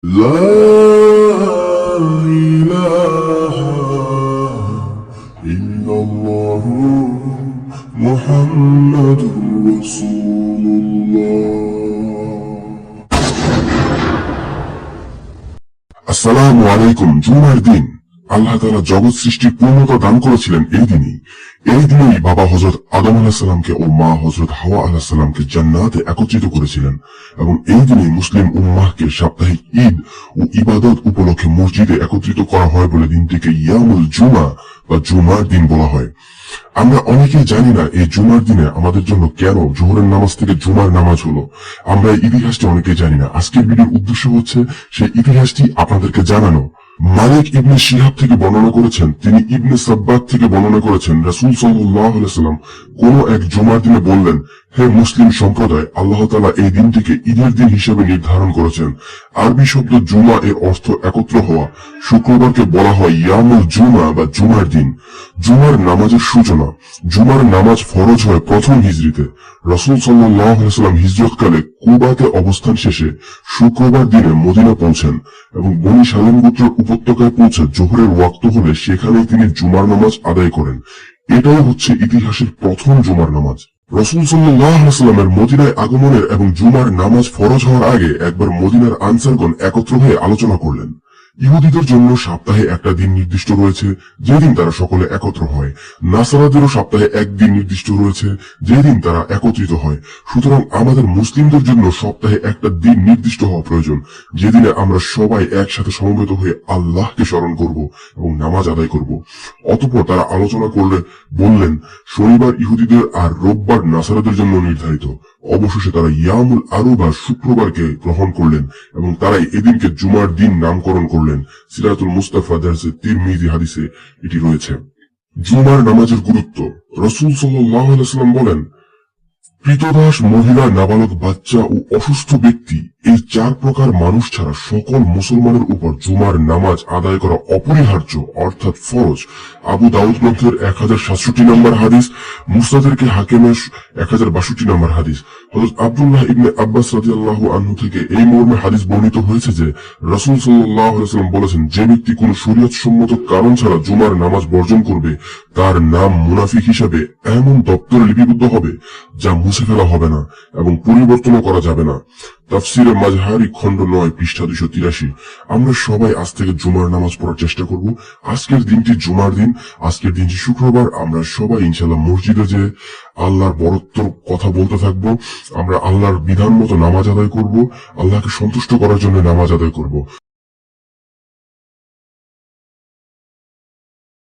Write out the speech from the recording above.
لا إله إلا الله محمد رسول الله আসসালামু আলাইকুম। জুমার দিন আল্লাহ তাআলা জগৎ সৃষ্টির পূর্ণতা দান করেছিলেন এই দিনেই বাবা হযরত আদম আলাইহিস সালামকে ও মা হযরত হাওয়া আলাইহিস সালামকে জান্নাতে একত্রিত করেছিলেন এবং এই দিনেই মুসলিম উম্মাহকে সাপ্তাহিক ঈদ ও ইবাদত উপলক্ষে মসজিদে একত্রিত করা হয় বলে দিনটিকে ইয়ামুল জুমা বা জুমার দিন বলা হয়। আমরা অনেকেই জানি না এই জুমার দিনে আমাদের জন্য কেন জোহরের নামাজ থেকে জুমার নামাজ হলো। আমরা এই ইতিহাসটি অনেকেই জানি না। আজকের ভিডিওর উদ্দেশ্য হচ্ছে সেই ইতিহাসটি আপনাদেরকে জানানো। মালিক ইবনে শিহাব থেকে বর্ণনা করেছেন, তিনি ইবনে সাব্বাত থেকে বর্ণনা করেছেন, রাসূল সাল্লাল্লাহু আলাইহি ওয়াসাল্লাম কোন এক জুমার দিনে বললেন, হে মুসলিম সম্প্রদায়, আল্লাহ তাআলা এই দিনটিকে ঈদের দিন হিসেবে নির্ধারণ করেছেন। আরবি শব্দ জুমা এর অর্থ একত্র হওয়া। শুক্রবারকে বলা হয় ইয়ামুল জুমা বা জুমার দিন। জুমার নামাজের সূচনা। জুমার নামাজ ফরজ হয় প্রথম হিজরিতে। রাসূল সাল্লাল্লাহু আলাইহি ওয়াসাল্লাম হিজরতকালে কুবাতে অবস্থান শেষে শুক্রবার দিনে মদিনা পৌঁছেন এবং বনি সালেম গোত্রের উপত্যকায় পৌঁছে জোহরের ওয়াক্ত হলে সেখানেই তিনি জুমার নামাজ আদায় করেন। এটাই হচ্ছে ইতিহাসের প্রথম জুমার নামাজ। রাসূল সাল্লাল্লাহু আলাইহি ওয়াসাল্লামের মদিনায় আগমনের এবং জুমার নামাজ ফরজ হওয়ার আগে একবার মদিনার আনসারগণ একত্র হয়ে আলোচনা করলেন। ইহুদিদের জন্য সপ্তাহে একটা দিন নির্দিষ্ট রয়েছে যেদিন তারা সকলে একত্র হয়। নাসারাদেরও সপ্তাহে একদিন নির্দিষ্ট রয়েছে যেদিন তারা একত্রিত হয়। সুতরাং আমাদের মুসলিমদের জন্য সপ্তাহে একটা দিন নির্দিষ্ট হওয়া প্রয়োজন যেদিনে আমরা সবাই একসাথে সমবেত হয়ে আল্লাহকে স্মরণ করব এবং নামাজ আদায় করব। অতঃপর তারা আলোচনা করলে বললেন, শনিবার ইহুদিদের আর রোববার নাসারাদের জন্য নির্ধারিত। অবশেষে তারা ইয়ামুল আরুবা শুক্রবারকে গ্রহণ করলেন এবং তারাই এদিনকে জুমার দিন নামকরণ করলেন। সিরাতুল মুস্তাফা দারসে তিরমিজি হাদিসে এটি রয়েছে। জুমার নামাজের গুরুত্ব। রাসূল সাল্লাল্লাহু আলাইহি ওয়াসাল্লাম বলেন, ক্রীতদাস, মহিলা, নাবালক, বাচ্চা ও অসুস্থ ব্যক্তি, এই চার প্রকার মানুষ ছাড়া সকল মুসলমানের উপর জুমার নামাজ আদায় করা অপরিহার্য অর্থাৎ ফরজ। আবু দাউদ গ্রন্থের 1067 নম্বর হাদিস, মুসনাদের হাকিমের 1062 নম্বর হাদিস। হযরত আব্দুল্লাহ ইবনে আব্বাস রাদিয়াল্লাহু আনহু থেকে এই মর্মে হাদিস বর্ণিত হয়েছে যে রাসূল সাল্লাল্লাহু আলাইহি ওয়াসাল্লাম বলেছেন, যে ব্যক্তি কোনো শরীয়ত সম্মত কারণ ছাড়া জুমার নামাজ বর্জন করবে তার নাম মুনাফিক হিসাবে এমন দপ্তরে লিপিবদ্ধ হবে যা মুছে ফেলা হবে না এবং পরিবর্তনও করা যাবে না। তাফসিরে মাজহারি খণ্ড 9 পৃষ্ঠা 283। আমরা সবাই আজ থেকে জুমার নামাজ পড়ার চেষ্টা করব। আজকের দিনটি জুমার দিন, আজকের দিনটি শুক্রবার। আমরা সবাই ইনশাআল্লাহ মসজিদে যে আল্লাহর বরত্বর কথা বলতে থাকবো। আমরা আল্লাহর বিধান মতো নামাজ আদায় করব, আল্লাহকে সন্তুষ্ট করার জন্য নামাজ আদায় করব।